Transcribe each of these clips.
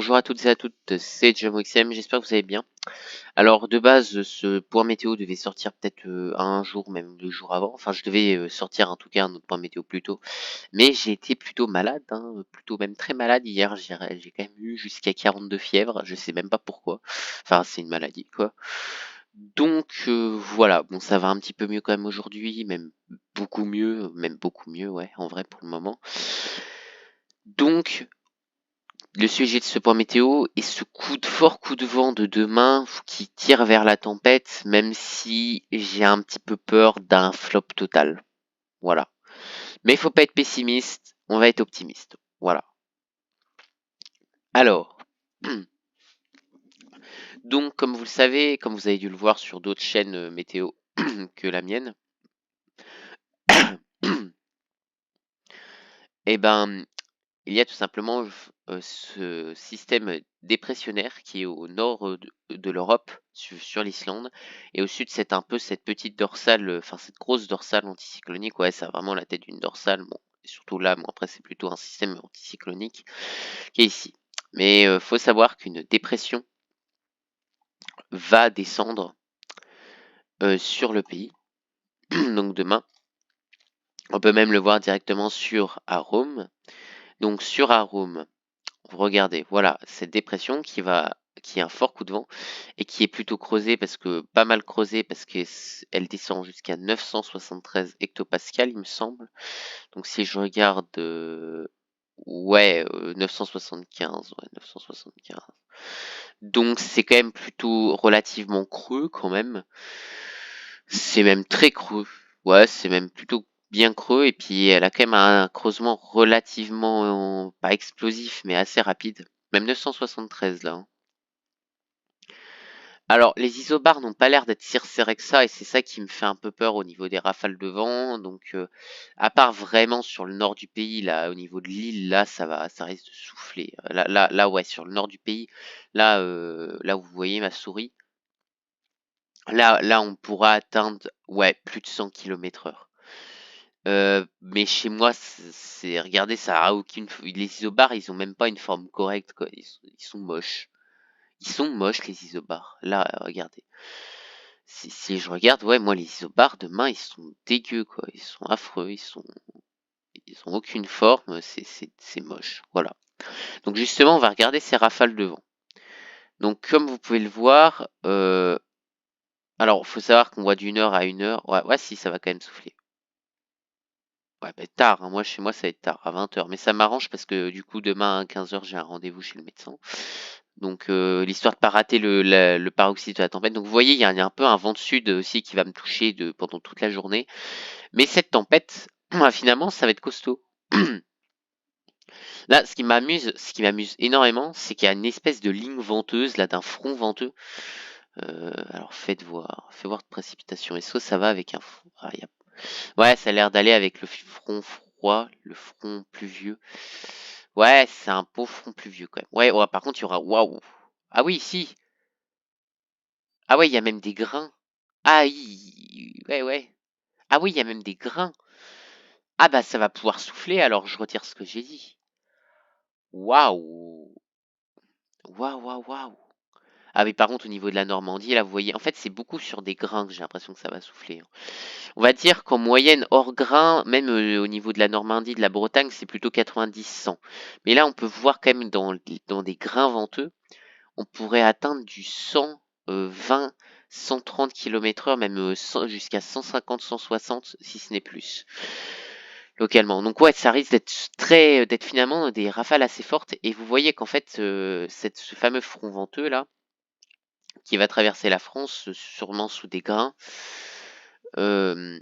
Bonjour à toutes et à toutes, c'est JamoXM, j'espère que vous allez bien. Alors de base, ce point météo devait sortir peut-être un jour, même 2 jours avant. Enfin, je devais sortir en tout cas un autre point météo plus tôt. Mais j'ai été plutôt malade, hein, plutôt même très malade hier. J'ai quand même eu jusqu'à 42 fièvres, je sais même pas pourquoi. Enfin, c'est une maladie, quoi. Donc voilà, bon ça va un petit peu mieux quand même aujourd'hui, même beaucoup mieux, ouais, en vrai pour le moment. Donc le sujet de ce point météo est ce fort coup de vent de demain qui tire vers la tempête, même si j'ai un petit peu peur d'un flop total. Voilà. Mais il faut pas être pessimiste, on va être optimiste. Voilà. Alors, donc comme vous le savez, comme vous avez dû le voir sur d'autres chaînes météo que la mienne, eh ben, il y a tout simplement ce système dépressionnaire qui est au nord de l'Europe, sur l'Islande, et au sud, c'est un peu cette petite dorsale, enfin cette grosse dorsale anticyclonique. Ouais, ça a vraiment la tête d'une dorsale. Bon, et surtout là, bon, après, c'est plutôt un système anticyclonique qui est ici. Mais faut savoir qu'une dépression va descendre sur le pays, donc demain. On peut même le voir directement sur Arum. Donc sur Arum, regardez, voilà, cette dépression qui est un fort coup de vent et qui est plutôt creusée pas mal creusée parce qu'elle descend jusqu'à 973 hectopascales, il me semble. Donc si je regarde, ouais, 975, ouais, 975. Donc c'est quand même plutôt relativement creux quand même. C'est même très creux. Ouais, c'est même plutôt bien creux et puis elle a quand même un creusement relativement pas explosif mais assez rapide. Même 973 là, hein. Alors les isobars n'ont pas l'air d'être si resserrés que ça et c'est ça qui me fait un peu peur au niveau des rafales de vent. Donc à part vraiment sur le nord du pays, là, au niveau de l'île, là, ça risque de souffler. Là, ouais, sur le nord du pays, là où vous voyez ma souris, là, on pourra atteindre, ouais, plus de 100 km/h. Mais chez moi, regardez, ça a aucune, les isobars, ils ont même pas une forme correcte, quoi. Ils sont moches. Ils sont moches, les isobars. Là, regardez. Si je regarde, ouais, moi, les isobars, demain, ils sont dégueux, quoi. Ils sont affreux, ils ont aucune forme, c'est moche. Voilà. Donc, justement, on va regarder ces rafales de vent. Donc, comme vous pouvez le voir, alors, faut savoir qu'on voit d'1 heure à 1 heure. Ouais, ouais, si, ça va quand même souffler. Ouais, bah, tard, hein. Moi, chez moi, ça va être tard, à 20 heures. Mais ça m'arrange parce que du coup, demain à 15 heures, j'ai un rendez-vous chez le médecin. Donc, l'histoire de pas rater le paroxysme de la tempête. Donc, vous voyez, il y a un peu un vent de sud aussi qui va me toucher pendant toute la journée. Mais cette tempête, finalement, ça va être costaud. Là, ce qui m'amuse énormément, c'est qu'il y a une espèce de ligne venteuse, là, d'un front venteux. Alors, faites voir de précipitation. Est-ce que ça va avec un front? Ouais, ça a l'air d'aller avec le front froid, le front pluvieux. Ouais, c'est un beau front pluvieux quand même. Ouais, ouais, par contre, il y aura. Waouh! Ah oui, si! Ah ouais, il y a même des grains. Ah, ouais, ouais. Ah oui, il y a même des grains. Ah bah, ça va pouvoir souffler, alors je retire ce que j'ai dit. Waouh! Waouh, waouh, waouh! Ah mais par contre, au niveau de la Normandie, là, vous voyez, en fait, c'est beaucoup sur des grains que j'ai l'impression que ça va souffler, hein. On va dire qu'en moyenne, hors grain, même au niveau de la Normandie, de la Bretagne, c'est plutôt 90-100. Mais là, on peut voir quand même dans des grains venteux, on pourrait atteindre du 120, 130 km/h, même jusqu'à 150-160 si ce n'est plus, localement. Donc ouais, ça risque d'être finalement des rafales assez fortes. Et vous voyez qu'en fait, ce fameux front venteux là, qui va traverser la France, sûrement sous des grains, euh,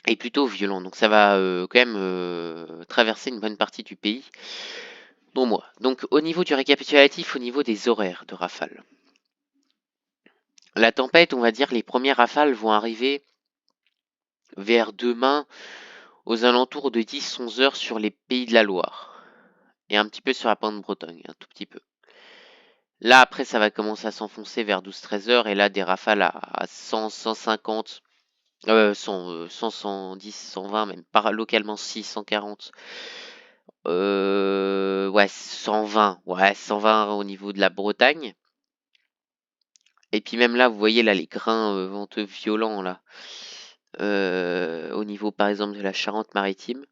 est plutôt violent. Donc ça va quand même traverser une bonne partie du pays. Bon moi. Donc au niveau du récapitulatif, au niveau des horaires de rafale. La tempête, on va dire, les premières rafales vont arriver vers demain aux alentours de 10-11 heures sur les pays de la Loire. Et un petit peu sur la pointe de Bretagne, un tout petit peu. Là après ça va commencer à s'enfoncer vers 12-13 heures et là des rafales à 100, 150, 100, 100, 110, 120, même localement 6, 140 Ouais, 120. Ouais, 120 au niveau de la Bretagne. Et puis même là, vous voyez là les grains venteux violents là. Au niveau par exemple de la Charente-Maritime.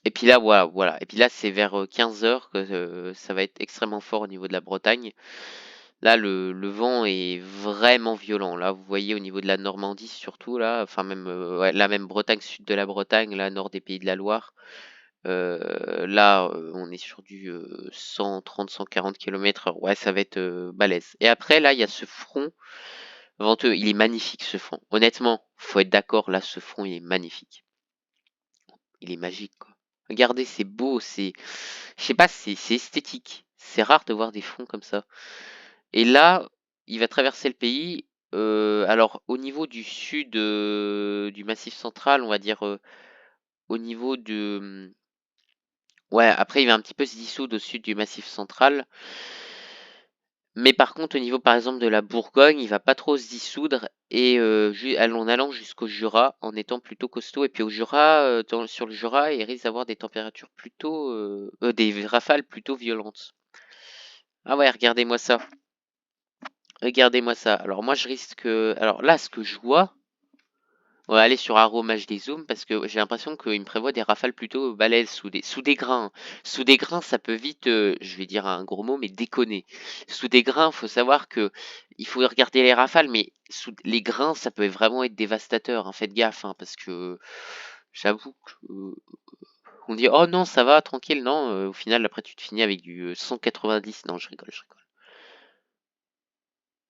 Et puis là, voilà. Et puis là, c'est vers 15 heures que ça va être extrêmement fort au niveau de la Bretagne. Là, le vent est vraiment violent. Là, vous voyez au niveau de la Normandie surtout là, enfin même ouais, là même Bretagne, sud de la Bretagne, là nord des Pays de la Loire. Là, on est sur du 130-140 km/h. Ouais, ça va être balèze. Et après, là, il y a ce front venteux. Il est magnifique ce front. Honnêtement, faut être d'accord. Là, ce front, il est magnifique. Il est magique, quoi. Regardez, c'est beau, je sais pas, c'est esthétique. C'est rare de voir des fronts comme ça. Et là, il va traverser le pays. Alors, au niveau du sud du Massif central, on va dire au niveau de... Ouais, après, il va un petit peu se dissoudre au sud du Massif central. Mais par contre, au niveau, par exemple, de la Bourgogne, il va pas trop se dissoudre et en allant jusqu'au Jura, en étant plutôt costaud. Et puis au Jura, sur le Jura, il risque d'avoir des températures plutôt, des rafales plutôt violentes. Ah ouais, regardez-moi ça. Regardez-moi ça. Alors moi, je risque, alors là, ce que je vois, on va aller sur Aromage des zooms parce que j'ai l'impression qu'il me prévoit des rafales plutôt balèzes sous des grains. Sous des grains, ça peut vite, je vais dire un gros mot, mais déconner. Sous des grains, faut savoir que il faut regarder les rafales, mais sous les grains, ça peut vraiment être dévastateur. Hein. Faites gaffe, hein, parce que j'avoue que on dit oh non, ça va, tranquille, non. Au final, après, tu te finis avec du 190. Non, je rigole, je rigole.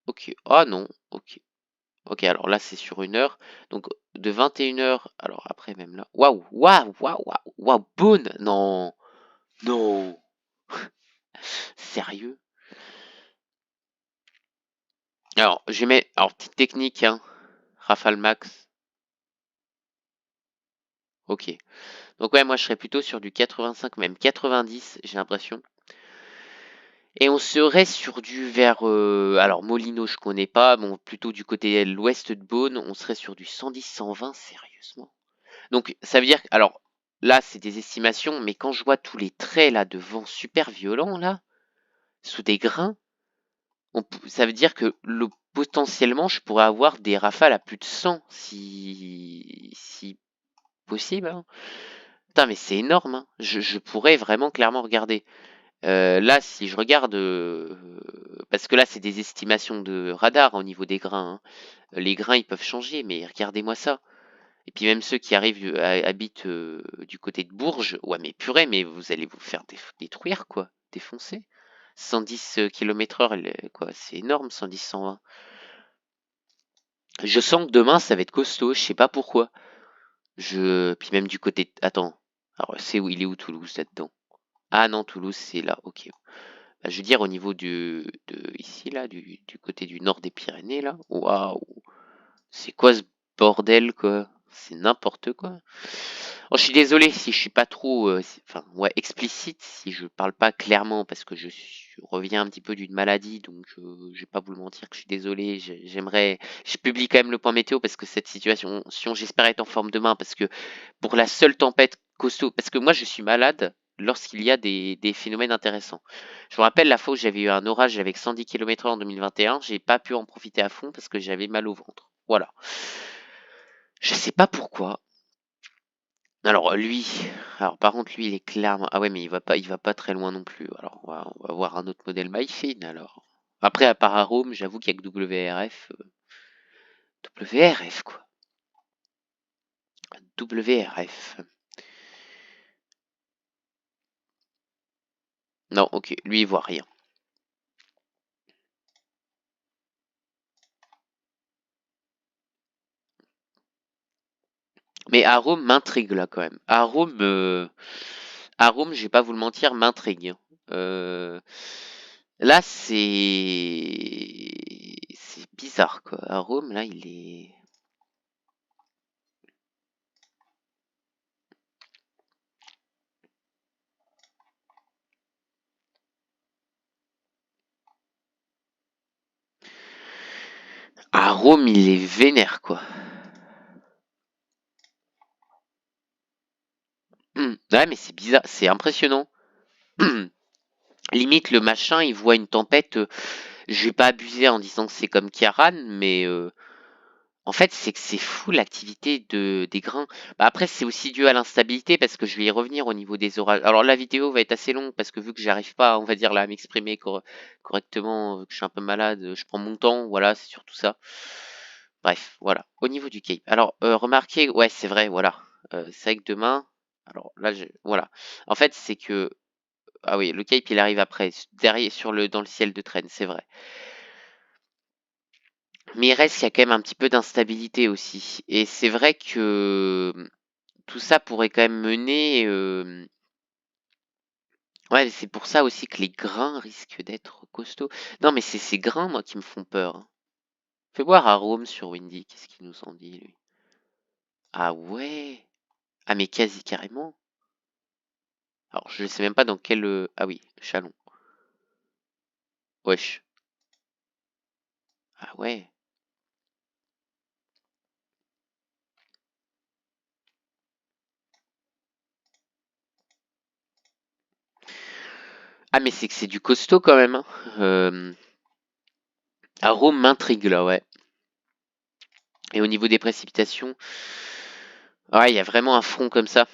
Ok. Ah non. Ok. Ok, alors là, c'est sur 1 heure. Donc, de 21 heures. Alors, après, même là. Waouh, waouh, waouh, waouh, waouh, Beaune. Non, non. Sérieux? Alors, je mets. Alors, petite technique, hein. Rafale max. Ok. Donc, ouais, moi, je serais plutôt sur du 85, même 90, j'ai l'impression. Et on serait sur du vers. Alors, Molino, je connais pas. Bon, plutôt du côté de l'ouest de Beaune, on serait sur du 110-120, sérieusement. Donc, ça veut dire que, alors, là, c'est des estimations, mais quand je vois tous les traits là de vent super violents là, sous des grains, ça veut dire que potentiellement, je pourrais avoir des rafales à plus de 100 si possible. Hein. Putain, mais c'est énorme. Hein. Je pourrais vraiment clairement regarder. Là, si je regarde, parce que là, c'est des estimations de radar au niveau des grains. Hein. Les grains, ils peuvent changer, mais regardez-moi ça. Et puis même ceux qui arrivent, habitent du côté de Bourges, ouais mais purée, mais vous allez vous faire détruire quoi, défoncer. 110 km/h, quoi, c'est énorme, 110-120. Je sens que demain ça va être costaud, je sais pas pourquoi. Puis même du côté, attends, alors c'est où il est où Toulouse là-dedans? Ah non, Toulouse c'est là, ok. Bah, je veux dire au niveau ici là, du côté du nord des Pyrénées là, waouh, c'est quoi ce bordel quoi? C'est n'importe quoi. Oh, je suis désolé si je suis pas trop, enfin, ouais, explicite, si je parle pas clairement parce que je reviens un petit peu d'une maladie, donc je vais pas vous le mentir que je suis désolé. Je publie quand même le point météo parce que cette situation, j'espère être en forme demain parce que pour la seule tempête costaud, parce que moi je suis malade lorsqu'il y a des phénomènes intéressants. Je me rappelle la fois où j'avais eu un orage avec 110 km/h en 2021, j'ai pas pu en profiter à fond parce que j'avais mal au ventre. Voilà. Je sais pas pourquoi. Alors lui, alors par contre lui il est clairement, ah ouais mais il va pas très loin non plus. Alors on va voir un autre modèle MyFin alors. Après à part Arome, j'avoue qu'il y a que WRF, WRF quoi. WRF. Non, ok, lui il voit rien. Mais Arome m'intrigue là quand même. Arome, je vais pas vous le mentir, m'intrigue. Hein. Là c'est bizarre quoi. Arome là il est. Arome il est vénère quoi. Ouais, mais c'est bizarre, c'est impressionnant. Limite, le machin, il voit une tempête. Je vais pas abuser en disant que c'est comme Kiaran, mais en fait, c'est que c'est fou l'activité des grains. Bah, après, c'est aussi dû à l'instabilité parce que je vais y revenir au niveau des orages. Alors la vidéo va être assez longue parce que vu que j'arrive pas, on va dire là, à m'exprimer correctement, que je suis un peu malade, je prends mon temps. Voilà, c'est surtout ça. Bref, voilà. Au niveau du Cape. Alors, remarquez, ouais, c'est vrai, voilà. C'est vrai que demain. Alors là, voilà. En fait, c'est que ah oui, le Cape il arrive après, derrière dans le ciel de traîne, c'est vrai. Mais il reste qu'il y a quand même un petit peu d'instabilité aussi. Et c'est vrai que tout ça pourrait quand même mener. Ouais, c'est pour ça aussi que les grains risquent d'être costauds. Non, mais c'est ces grains, moi, qui me font peur, hein. Fais voir à Rome sur Windy, qu'est-ce qu'il nous en dit, lui. Ah ouais. Ah, mais quasi carrément. Alors, je sais même pas dans quel. Ah oui, Chalon. Wesh. Ah ouais. Ah, mais c'est que c'est du costaud quand même, hein. À Rome m'intrigue là, ouais. Et au niveau des précipitations, ouais, il y a vraiment un front comme ça.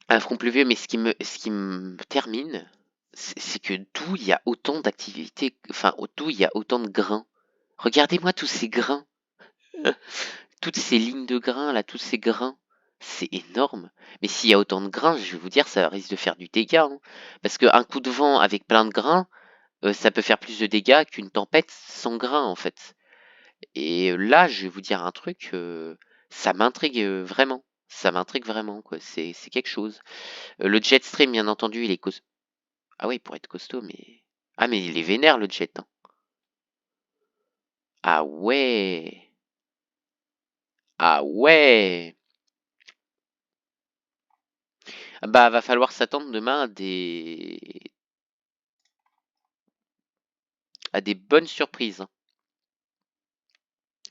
Un front pluvieux, mais ce qui me termine, c'est que d'où il y a autant d'activités, enfin, d'où il y a autant de grains. Regardez-moi tous ces grains, toutes ces lignes de grains là, tous ces grains. C'est énorme. Mais s'il y a autant de grains, je vais vous dire, ça risque de faire du dégât, hein. Parce qu'un coup de vent avec plein de grains, ça peut faire plus de dégâts qu'une tempête sans grains, en fait. Et là, je vais vous dire un truc, ça m'intrigue vraiment. Ça m'intrigue vraiment, quoi. C'est quelque chose. Le jet stream, bien entendu, il est costaud. Ah oui, pour être costaud, mais. Ah, mais il est vénère, le jet, hein. Ah ouais. Ah ouais. Ah bah, va falloir s'attendre demain à des bonnes surprises, hein.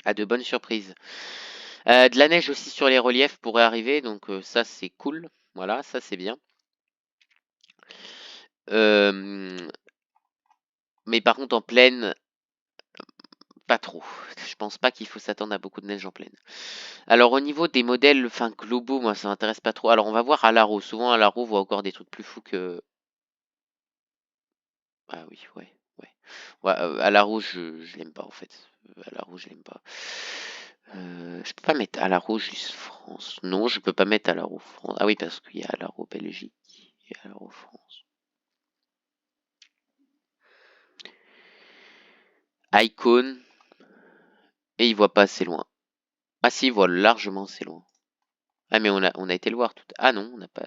À de bonnes surprises. De la neige aussi sur les reliefs pourrait arriver, donc ça, c'est cool. Voilà, ça, c'est bien. Euh, mais par contre, en plaine, pas trop. Je pense pas qu'il faut s'attendre à beaucoup de neige en plaine. Alors au niveau des modèles, enfin globaux, moi ça m'intéresse pas trop. Alors on va voir Alaro. Souvent Alaro voit encore des trucs plus fous que. Ah oui, ouais, ouais. Ouais, Alaro, je l'aime pas en fait. Alaro, je l'aime pas. Je peux pas mettre Alaro juste France. Non, je peux pas mettre Alaro France. Ah oui, parce qu'il y a Alaro Belgique et Alaro France. Icon, et il voit pas assez loin. Ah si, il voit largement assez loin. Ah mais on a été le voir tout. Ah non, on n'a pas.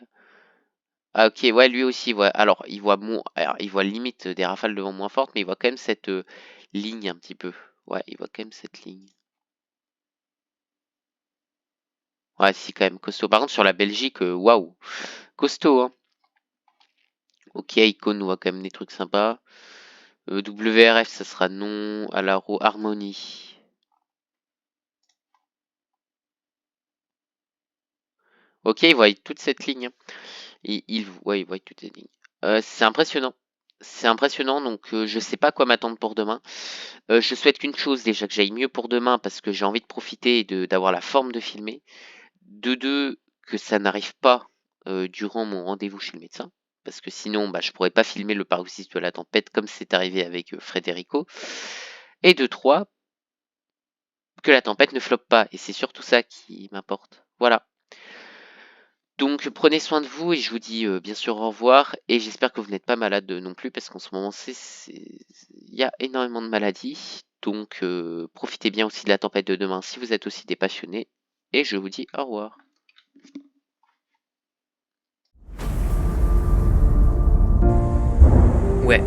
Ah ok, ouais, lui aussi, ouais. Alors, il voit limite des rafales de vent moins fortes, mais il voit quand même cette ligne un petit peu. Ouais, il voit quand même cette ligne. Ouais, si, quand même, costaud. Par contre, sur la Belgique, waouh, costaud, hein. Ok, Icon voit quand même des trucs sympas. WRF, ça sera non. Alaro, Harmonie. Ok, il voit toute cette ligne, hein. Ouais, il voit toute cette ligne. C'est impressionnant. C'est impressionnant, donc je sais pas quoi m'attendre pour demain. Je souhaite qu'une chose, déjà que j'aille mieux pour demain parce que j'ai envie de profiter et d'avoir la forme de filmer. De deux, que ça n'arrive pas durant mon rendez-vous chez le médecin. Parce que sinon, bah, je pourrais pas filmer le paroxysme de la tempête comme c'est arrivé avec Federico. Et de trois, que la tempête ne floppe pas. Et c'est surtout ça qui m'importe. Voilà. Donc prenez soin de vous et je vous dis bien sûr au revoir. Et j'espère que vous n'êtes pas malade non plus parce qu'en ce moment, il y a énormément de maladies. Donc profitez bien aussi de la tempête de demain si vous êtes aussi des passionnés. Et je vous dis au revoir. Ouais.